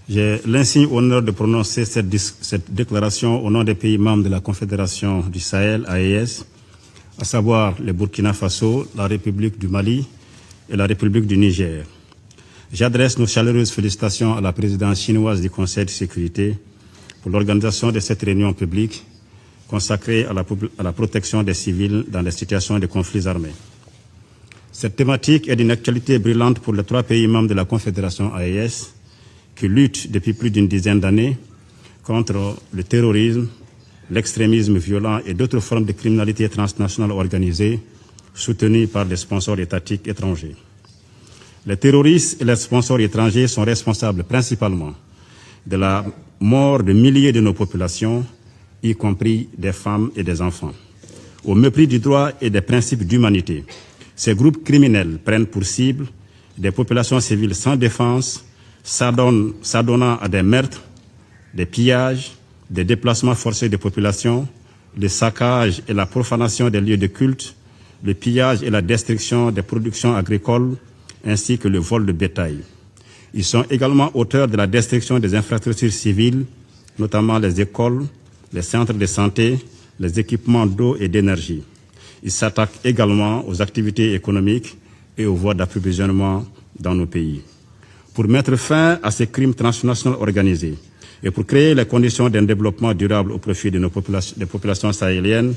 J'ai l'insigne honneur de prononcer cette déclaration au nom des pays membres de la Confédération du Sahel, AES, à savoir le Burkina Faso, la République du Mali et la République du Niger. J'adresse nos chaleureuses félicitations à la présidence chinoise du Conseil de sécurité pour l'organisation de cette réunion publique consacrée à la protection des civils dans les situations de conflits armés. Cette thématique est d'une actualité brûlante pour les 3 pays membres de la Confédération AES qui luttent depuis plus d'une dizaine d'années contre le terrorisme, l'extrémisme violent et d'autres formes de criminalité transnationale organisée soutenues par des sponsors étatiques étrangers. Les terroristes et les sponsors étrangers sont responsables principalement de la mort de milliers de nos populations, y compris des femmes et des enfants. Au mépris du droit et des principes d'humanité, ces groupes criminels prennent pour cible des populations civiles sans défense, s'adonnant à des meurtres, des pillages, des déplacements forcés de populations, le saccage et la profanation des lieux de culte, le pillage et la destruction des productions agricoles, ainsi que le vol de bétail. Ils sont également auteurs de la destruction des infrastructures civiles, notamment les écoles, les centres de santé, les équipements d'eau et d'énergie. Ils s'attaquent également aux activités économiques et aux voies d'approvisionnement dans nos pays. Pour mettre fin à ces crimes transnationaux organisés et pour créer les conditions d'un développement durable au profit de des populations sahéliennes,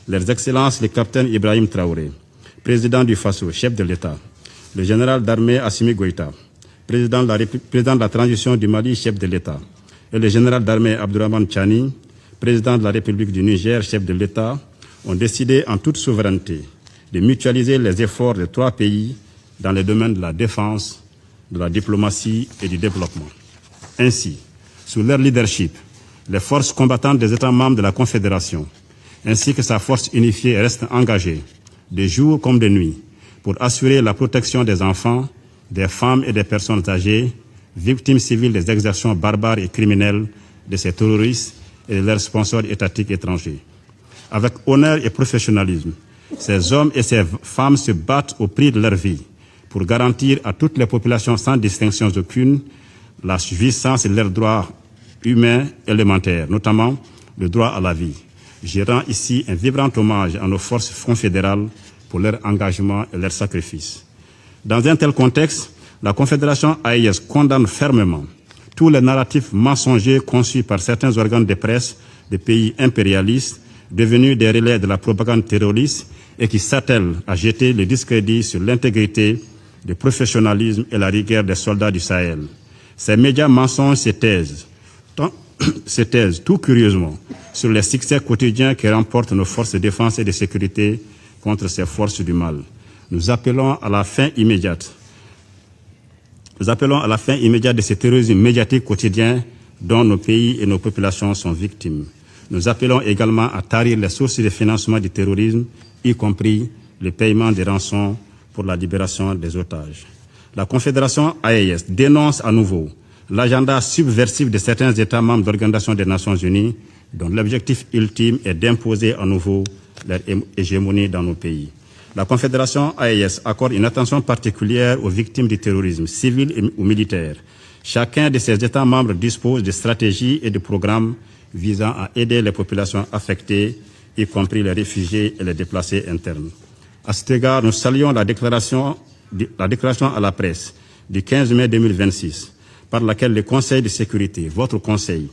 leurs excellences le capitaine Ibrahim Traoré, président du Faso, chef de l'État, le général d'armée Assimi Goïta, président de la transition du Mali, chef de l'État, et le général d'armée Abdourahmane Tchani, président de la République du Niger, chef de l'État, ont décidé en toute souveraineté de mutualiser les efforts des 3 pays dans les domaines de la défense, de la diplomatie et du développement. Ainsi, sous leur leadership, les forces combattantes des États membres de la Confédération, ainsi que sa force unifiée, restent engagées, de jour comme de nuit, pour assurer la protection des enfants, des femmes et des personnes âgées, victimes civiles des exactions barbares et criminelles de ces terroristes et de leurs sponsors étatiques étrangers. Avec honneur et professionnalisme, ces hommes et ces femmes se battent au prix de leur vie pour garantir à toutes les populations sans distinction aucune la jouissance de leurs droits humains élémentaires, notamment le droit à la vie. Je rends ici un vibrant hommage à nos forces confédérales pour leur engagement et leur sacrifice. Dans un tel contexte, la Confédération AES condamne fermement tous les narratifs mensongers conçus par certains organes de presse des pays impérialistes devenus des relais de la propagande terroriste et qui s'attellent à jeter le discrédit sur l'intégrité, le professionnalisme et la rigueur des soldats du Sahel. Ces médias mensonges se taisent tout curieusement sur les succès quotidiens que remportent nos forces de défense et de sécurité contre ces forces du mal. Nous appelons à la fin immédiate de ce terrorisme médiatique quotidien dont nos pays et nos populations sont victimes. Nous appelons également à tarir les sources de financement du terrorisme, y compris le paiement des rançons pour la libération des otages. La Confédération AES dénonce à nouveau l'agenda subversif de certains États membres de l'Organisation des Nations Unies, dont l'objectif ultime est d'imposer à nouveau leur hégémonie dans nos pays. La Confédération AES accorde une attention particulière aux victimes du terrorisme, civils ou militaires. Chacun de ces États membres dispose de stratégies et de programmes visant à aider les populations affectées, y compris les réfugiés et les déplacés internes. À cet égard, nous saluons la déclaration à la presse du 15 mai 2026, par laquelle le Conseil de sécurité, votre Conseil,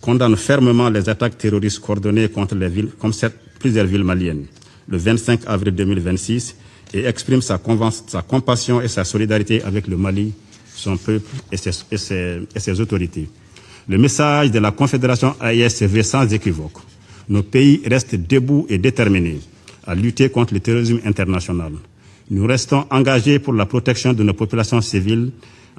condamne fermement les attaques terroristes coordonnées contre les villes, comme plusieurs villes maliennes, le 25 avril 2026, et exprime sa compassion et sa solidarité avec le Mali, son peuple et ses autorités. Le message de la Confédération AES se veut sans équivoque. Nos pays restent debout et déterminés à lutter contre le terrorisme international. Nous restons engagés pour la protection de nos populations civiles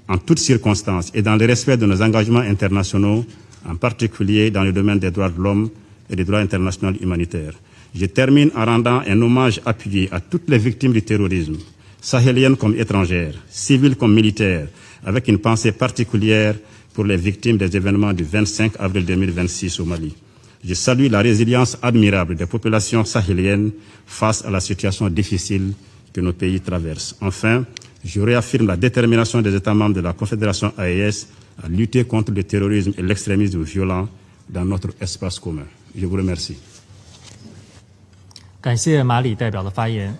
en toutes circonstances et dans le respect de nos engagements internationaux, en particulier dans le domaine des droits de l'homme et des droits internationaux humanitaires. Je termine en rendant un hommage appuyé à toutes les victimes du terrorisme, sahéliennes comme étrangères, civiles comme militaires, avec une pensée particulière pour les victimes des événements du 25 avril 2026 au Mali. Je salue la résilience admirable des populations sahéliennes face à la situation difficile que nos pays traversent. Enfin, je réaffirme la détermination des États membres de la Confédération AES à lutter contre le terrorisme et l'extrémisme violent dans notre espace commun. Je vous remercie.感谢马里代表的发言。